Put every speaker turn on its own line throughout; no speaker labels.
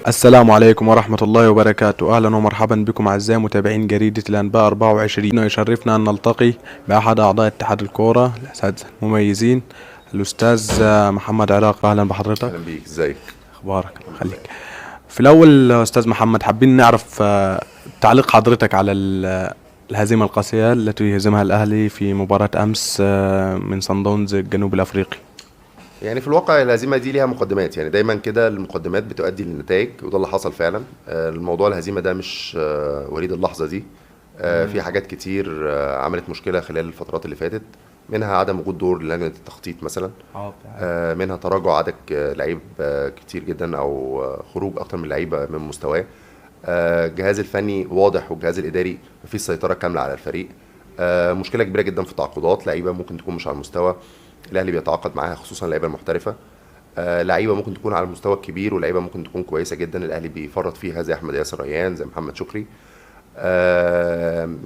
السلام عليكم ورحمة الله وبركاته. أهلا ومرحبا بكم أعزائي متابعين جريدة الأنباء 24. يشرفنا أن نلتقي بأحد أعضاء اتحاد الكورة الأساتذة المميزين الأستاذ محمد عراق. أهلا بحضرتك.
اهلا بيك، ازيك؟
أخبارك؟ الله يخليك. في الأول أستاذ محمد، حابين نعرف تعليق حضرتك على الهزيمة القاسية التي هزمها الأهلي في مباراة أمس من صن داونز الجنوب الأفريقي.
يعني في الواقع الهزيمه دي ليها مقدمات، يعني دايما كده المقدمات بتؤدي للنتائج، وده اللي حصل فعلا. الموضوع الهزيمه ده مش وليد اللحظه دي. في حاجات كتير عملت مشكله خلال الفترات اللي فاتت، منها عدم وجود دور لجنه التخطيط مثلا. منها تراجع عدد لعيب كتير جدا، او خروج اكتر من لعيبه من مستواه. الجهاز الفني واضح والجهاز الاداري مفيش سيطره كامله على الفريق. مشكله كبيره جدا في التعاقدات، لعيبه ممكن تكون مش على المستوى الاهلي بيتعاقد معاها، خصوصا اللعيبه المحترفه. لعيبه ممكن تكون على المستوى الكبير، ولعيبه ممكن تكون كويسه جدا الاهلي بيفرط فيها، زي احمد ياسر ريان، زي محمد شكري.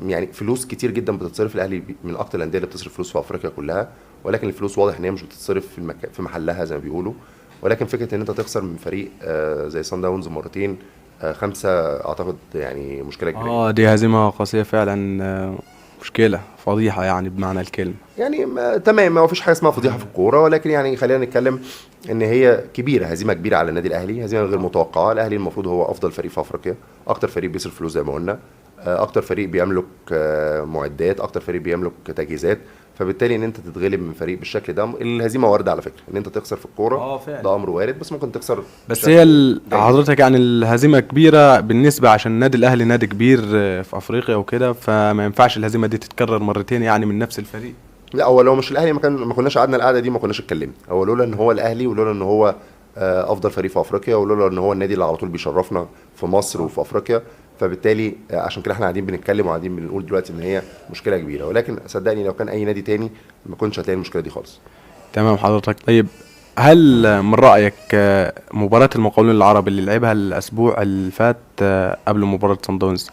يعني فلوس كتير جدا بتتصرف. الاهلي من اكتر الانديه اللي بتصرف فلوس في افريقيا كلها، ولكن الفلوس واضح ان هي مش بتتصرف في محلها زي ما بيقولوا. ولكن فكره ان انت تخسر من فريق زي صن داونز مرتين، خمسه، اعتقد يعني مشكله كبيره.
دي هزيمة قاسية فعلا، مشكلة فضيحة يعني بمعنى الكلمة.
يعني تمام، ما فيش حاجه اسمها فضيحه في الكوره، ولكن يعني خلينا نتكلم ان هي كبيره، هزيمه كبيره على النادي الاهلي، هزيمه غير متوقعه. الاهلي المفروض هو افضل فريق في افريقيا، اكتر فريق بيصرف فلوس زي ما قلنا، اكتر فريق بيملك معدات، اكتر فريق بيملك تجهيزات. فبالتالي ان انت تتغلب من فريق بالشكل ده، الهزيمه وارده على فكره، ان انت تخسر في الكوره ده امر وارد، بس ممكن تخسر.
بس هي حضرتك يعني الهزيمه كبيره بالنسبه عشان النادي الاهلي نادي كبير في افريقيا وكده، فما ينفعش الهزيمه دي تتكرر مرتين يعني من نفس الفريق.
لا، هو لو مش الاهلي ما كناش قعدنا القعده دي، ما كناش اتكلمنا. هو لولا ان هو الاهلي، ولولا ان هو افضل فريق في افريقيا، ولولا ان هو النادي اللي على طول بيشرفنا في مصر وفي افريقيا، فبالتالي عشان كده احنا قاعدين بنتكلم وقاعدين بنقول دلوقتي ان هي مشكله كبيره. ولكن صدقني لو كان اي نادي تاني ما كنتش هتلاقي المشكله دي خالص.
تمام حضرتك. طيب، هل من رايك مباراه المقاولون العرب اللي لعبها الاسبوع اللي فات قبل مباراه صن داونز،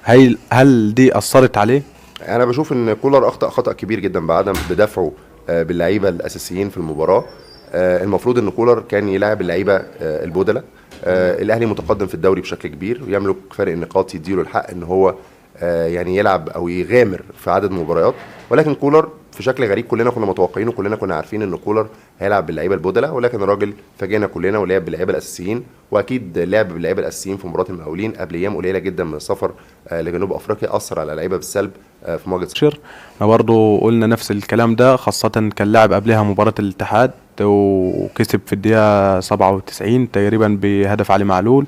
هل دي اثرت عليه؟
انا بشوف ان كولر اخطا خطا كبير جدا بعدم بدفعه باللعيبه الاساسيين في المباراه. المفروض ان كولر كان يلاعب اللعيبه البودله. الاهلي متقدم في الدوري بشكل كبير، ويملك فرق النقاط يديله الحق ان هو يعني يلعب او يغامر في عدد مباريات. ولكن كولر في شكل غريب، كلنا كنا متوقعين وكلنا كنا عارفين ان كولر هيلعب باللعيبه البودله، ولكن الراجل فاجئنا كلنا ولعب باللعيبه الاساسيين. واكيد لعب باللعيبه الاساسيين في مباراه المقاولين قبل ايام قليله جدا من السفر لجنوب افريقيا اثر على اللعيبه بالسلب في مواجهه
شر. احنا برضه قلنا نفس الكلام ده، خاصة كان لاعب قبلها مباراة الاتحاد وكسب في الدقيقة 97 تقريبا بهدف علي معلول،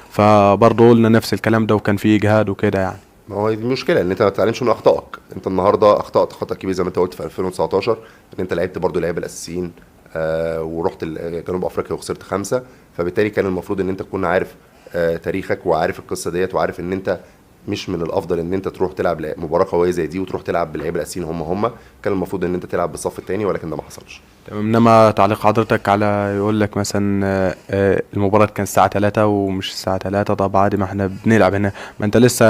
فبرضه قلنا نفس الكلام ده وكان فيه اجهاد وكده يعني.
ما هو دي المشكله، ان انت ما بتتعلمش من اخطائك. انت النهارده اخطات خطا كبير زي ما انت قلت في 2019، ان انت لعبت برضو اللعيبه الاساسيين ورحت جنوب افريقيا وخسرت خمسه. فبالتالي كان المفروض ان انت تكون عارف تاريخك وعارف القصه ديت، وعارف ان انت مش من الافضل ان انت تروح تلعب مباراه قويه زي دي وتروح تلعب باللعيبه الاساسيين هم. كان المفروض ان انت تلعب بالصف الثاني، ولكن ده ما حصلش.
تمام. انما تعليق حضرتك على يقول لك مثلا المباراة كان الساعة 3 ومش الساعة 3، طب عادي ما احنا بنلعب هنا، ما انت لسه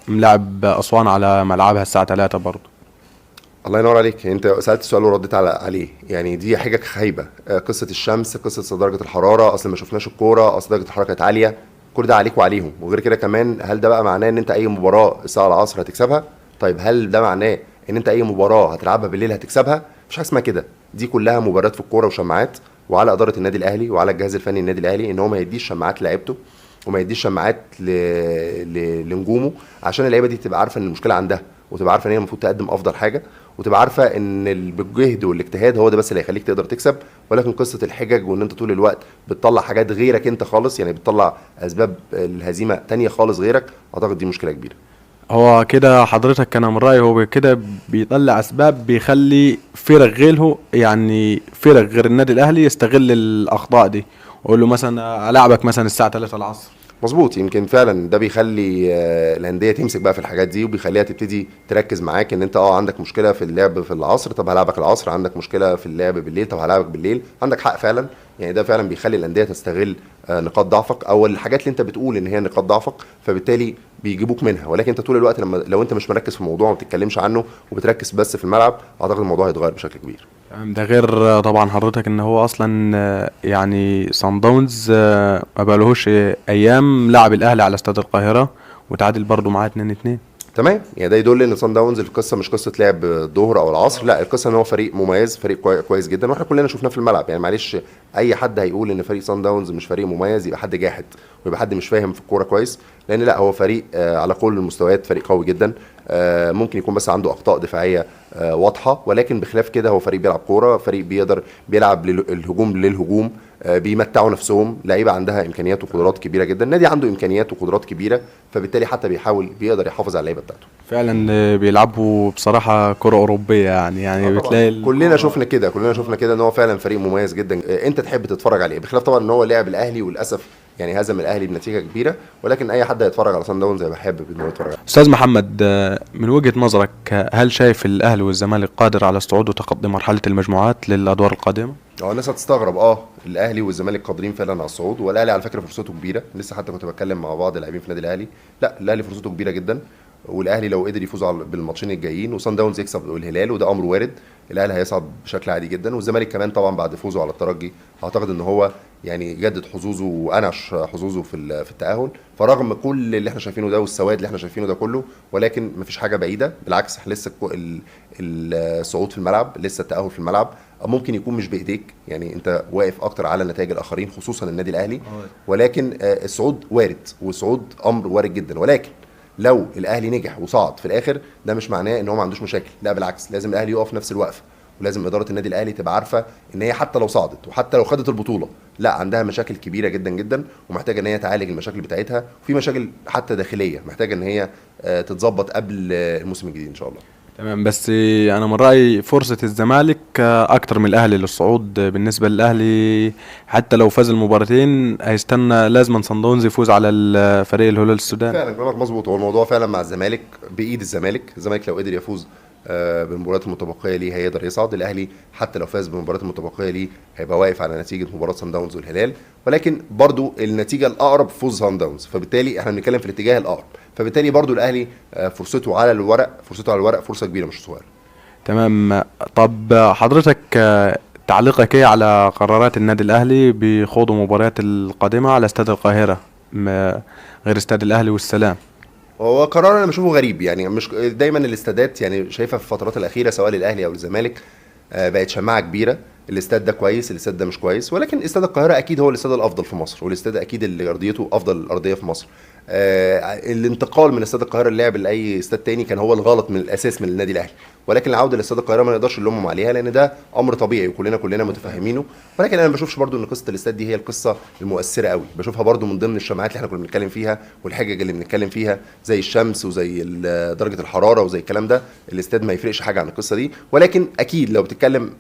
ملاعب اسوان على ملعبها الساعة 3 برضه.
الله ينور عليك، انت سالت السؤال ورديت عليه. يعني دي حاجه خايبه، قصه الشمس، قصه درجه الحراره، اصل ما شفناش الكوره، اصل درجه الحراره كانت عاليه، كل ده عليك وعليهم. وغير كده كمان، هل ده بقى معناه ان انت اي مباراه الساعه العصر هتكسبها؟ طيب هل ده معناه ان انت اي مباراه هتلعبها بالليل هتكسبها؟ مفيش حاجه اسمها كده. دي كلها مباريات في الكوره وشماعات، وعلى اداره النادي الاهلي وعلى الجهاز الفني النادي الاهلي ان هو ما يديش شماعات لعيبته، وما يديش شماعات لنجومه، عشان اللعيبه دي تبقى عارفه ان المشكله عندها، وتبقى عارفه ان هي المفروض تقدم افضل حاجه، وتبقى عارفه ان بالجهد والاجتهاد هو ده بس اللي هيخليك تقدر تكسب. ولكن قصه الحجج وان انت طول الوقت بتطلع حاجات غيرك انت خالص، يعني بتطلع اسباب الهزيمه تانية خالص غيرك، اعتقد دي مشكله كبيره.
هو كده حضرتك، كان من رأيي هو كده بيطلع اسباب بيخلي فرق غيره، يعني فرق غير النادي الاهلي يستغل الاخطاء دي، ويقول له مثلا العبك مثلا الساعة 3 العصر.
مظبوط، يمكن فعلا ده بيخلي الانديه تمسك بقى في الحاجات دي، وبيخليها تبتدي تركز معاك ان انت عندك مشكله في اللعب في العصر، طب هلعبك العصر. عندك مشكله في اللعب بالليل، طب هلعبك بالليل. عندك حق فعلا. يعني ده فعلا بيخلي الانديه تستغل نقاط ضعفك او الحاجات اللي انت بتقول ان هي نقاط ضعفك، فبالتالي بيجيبوك منها. ولكن انت طول الوقت لو انت مش مركز في الموضوع وما بتتكلمش عنه وبتركز بس في الملعب، اعتقد الموضوع هيتغير بشكل كبير.
ده غير طبعا حضرتك ان هو اصلا يعني صن داونز ما بقالهوش ايام لعب الاهلي على استاد القاهره وتعادل برضه معاه 2-2.
تمام، يعني ده يدل ان صن داونز القصه مش قصه لعب الظهر او العصر، لا القصه ان هو فريق مميز، فريق كويس جدا، واحنا كلنا شفناه في الملعب. يعني معلش، اي حد هيقول ان فريق صن داونز مش فريق مميز يبقى حد جاحد، ويبقى حد مش فاهم في الكوره كويس. لان لا، هو فريق على كل المستويات فريق قوي جدا. ممكن يكون بس عنده اخطاء دفاعيه واضحه، ولكن بخلاف كده هو فريق بيلعب كوره، فريق بيقدر بيلعب الهجوم للهجوم. بيمتعوا نفسهم، لعيبه عندها امكانيات وقدرات كبيره جدا، النادي عنده امكانيات وقدرات كبيره، فبالتالي حتى بيقدر يحافظ على اللعيبه بتاعته.
فعلا بيلعبوا بصراحه كره اوروبيه، يعني
طبعا
بتلاقي
كلنا شفنا كده، ان هو فعلا فريق مميز جدا. انت تحب تتفرج عليه، بخلاف طبعا ان هو لاعب الاهلي وللاسف يعني هزم الاهلي بنتيجه كبيره، ولكن اي حد هيتفرج على صن داونز هيبقى حابب انه يتفرج عليه.
استاذ محمد، من وجهه نظرك هل شايف الاهلي والزمالك قادر على الصعود وتخطي مرحله المجموعات للادوار القادمه؟
هو الناس هتستغرب، الاهلي والزمالك قادرين فعلا على الصعود، والاهلي على فكره فرصته كبيره. لسه حتى كنت بتكلم مع بعض اللاعبين في النادي الاهلي، لا الاهلي فرصته كبيره جدا، والاهلي لو قدر يفوز بالماتشين الجايين وصن داونز يكسب الهلال وده امر وارد، الاهلي هيصعد بشكل عادي جدا. والزمالك كمان طبعا بعد فوزه على الترجي اعتقد ان هو يعني جدد حظوظه وانعش حظوظه في التاهل. فرغم كل اللي احنا شايفينه ده والسواد اللي احنا شايفينه ده كله، ولكن مفيش حاجه بعيده، بالعكس احنا لسه الصعود في الملعب، لسه التاهل في الملعب. ممكن يكون مش بايديك، يعني انت واقف اكتر على نتائج الاخرين خصوصا النادي الاهلي، ولكن الصعود وارد، والصعود امر وارد جدا. ولكن لو الاهلي نجح وصعد في الاخر، ده مش معناه ان هو ما عندوش مشاكل، لا بالعكس، لازم الاهلي يقف نفس الوقفه، ولازم اداره النادي الاهلي تبقى عارفه ان هي حتى لو صعدت وحتى لو خدت البطوله، لا عندها مشاكل كبيره جدا جدا، ومحتاجه ان هي تعالج المشاكل بتاعتها، وفي مشاكل حتى داخليه محتاجه ان هي تتظبط قبل الموسم الجديد ان شاء الله.
تمام، بس انا من رايي فرصه الزمالك اكتر من الاهلي للصعود. بالنسبه للاهلي حتى لو فاز المباراتين هيستنى لازم صن داونز يفوز على فريق الهلال السوداني.
فعلا كلامك مظبوط، هو الموضوع فعلا مع الزمالك بايد الزمالك لو قدر يفوز بالمباريات المتبقيه ليه هيقدر يصعد. الاهلي حتى لو فاز بالمباريات المتبقيه ليه هيبقى واقف على نتيجه مباراه صن داونز والهلال، ولكن برضو النتيجه الاقرب فوز صن داونز، فبالتالي احنا بنتكلم في الاتجاه الاقرب، فبالتالي برضو الاهلي فرصته على الورق فرصه كبيره مش صغيره.
تمام. طب حضرتك تعليقك ايه على قرارات النادي الاهلي بخوض مباريات القادمه على استاد القاهره غير استاد الاهلي والسلام؟
هو قرار انا بشوفه غريب، يعني مش دايما الاستادات، يعني شايفها في الفترات الاخيره سواء للاهلي او للزمالك بقت شماعه كبيره، الاستاد ده كويس الاستاد ده مش كويس، ولكن استاد القاهره اكيد هو الاستاد الافضل في مصر، والاستاد اكيد اللي ارضيته افضل ارضيه في مصر. الانتقال من استاد القاهره للعب لاي استاد تاني كان هو الغلط من الاساس من النادي الاهلي، ولكن العوده لاستاد القاهره ما نقدرش نلومهم عليها لان ده امر طبيعي وكلنا متفاهمينه. ولكن انا ما بشوفش برضو ان قصه الاستاد دي هي القصه المؤثره قوي، بشوفها برضو من ضمن الشماعات اللي احنا كنا بنتكلم فيها والحجج اللي بنتكلم فيها زي الشمس وزي درجه الحراره وزي الكلام ده. الاستاد ما يفرقش حاجه عن القصه دي، ولكن اكيد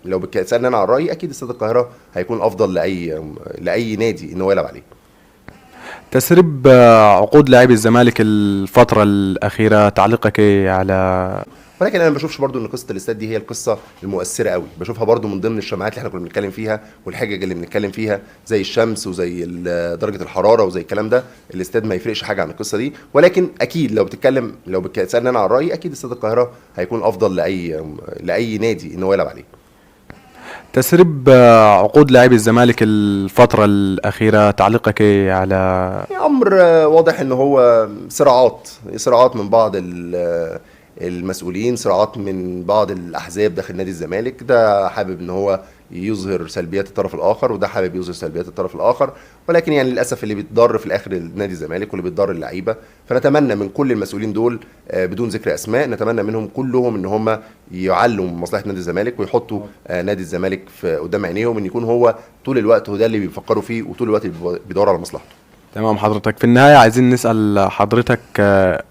لو بتسالني انا عن رايي اكيد استاد القاهره هيكون افضل لاي نادي ان هو يلعب عليه.
تسريب عقود لاعبي الزمالك الفتره الاخيره، تعليقك ايه على؟
ولكن انا ما بشوفش برضو ان قصه الاستاد دي هي القصه المؤثره قوي، بشوفها برضو من ضمن الشماعات اللي احنا كنا بنتكلم فيها والحجج اللي بنتكلم فيها زي الشمس وزي درجه الحراره وزي الكلام ده. الاستاد ما يفرقش حاجه عن القصه دي، ولكن اكيد لو بتسالني انا عن رايي اكيد استاد القاهره هيكون افضل لاي نادي ان هو يلعب عليه.
تسريب عقود لاعبي الزمالك الفترة الأخيرة، تعليقك ايه على؟
امر واضح ان هو صراعات من بعض المسؤولين، صراعات من بعض الاحزاب داخل نادي الزمالك، ده حابب ان هو يظهر سلبيات الطرف الاخر وده حابب يظهر سلبيات الطرف الاخر، ولكن يعني للاسف اللي بيتضر في الاخر نادي الزمالك واللي بيتضر اللعيبه. فنتمنى من كل المسؤولين دول بدون ذكر اسماء، نتمنى منهم كلهم ان هم يعلوا مصلحه نادي الزمالك ويحطوا نادي الزمالك في قدام عينيهم، ان يكون هو طول الوقت هو ده اللي بيفكروا فيه وطول الوقت بيدوروا على مصلحته.
تمام حضرتك، في النهاية عايزين نسأل حضرتك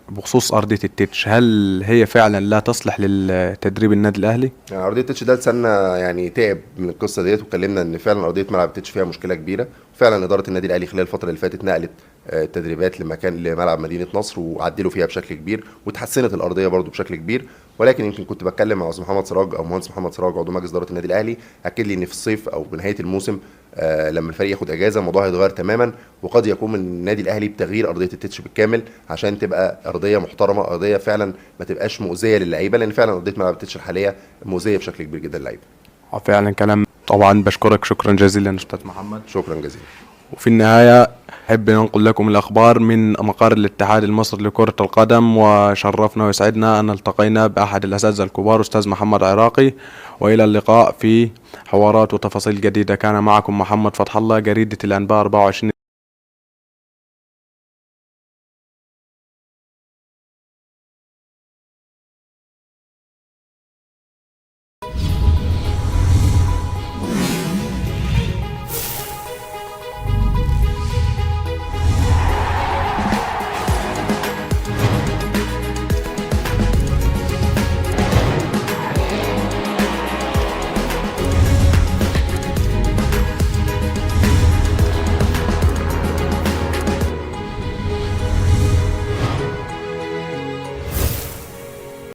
بخصوص أرضية التتش، هل هي فعلا لا تصلح للتدريب النادي الأهلي؟
يعني ارضيه التتش ده لسنا يعني تعب من القصه ديت، واتكلمنا ان فعلا ارضيه ملعب التتش فيها مشكله كبيره، وفعلا اداره النادي الاهلي خلال الفتره اللي فاتت نقلت التدريبات لملعب مدينه نصر وعدلوا فيها بشكل كبير وتحسنت الارضيه برضو بشكل كبير. ولكن يمكن كنت بتكلم مع استاذ محمد سراج او مهندس محمد سراج عضو مجلس اداره النادي الاهلي، اكد لي ان في الصيف او بنهايه الموسم لما الفريق ياخد اجازه الموضوع هيتغير تماما، وقد يكون من النادي الاهلي بتغيير ارضيه التتش بالكامل عشان تبقى ارضيه محترمه، ارضيه فعلا ما تبقاش مؤذيه للعيبه، لان فعلا ارضيه ملعب التتش الحاليه مؤذيه بشكل كبير جدا للعيبه.
فعلا كلام. طبعا بشكرك شكرا جزيلا أستاذ محمد.
شكرا جزيلا.
وفي النهاية أحب ننقل لكم الأخبار من مقر الاتحاد المصري لكرة القدم، وشرفنا ويسعدنا أن التقينا بأحد الأساتذة الكبار أستاذ محمد عراقي، وإلى اللقاء في حوارات وتفاصيل جديدة. كان معكم محمد فتح الله، جريدة الأنباء 24.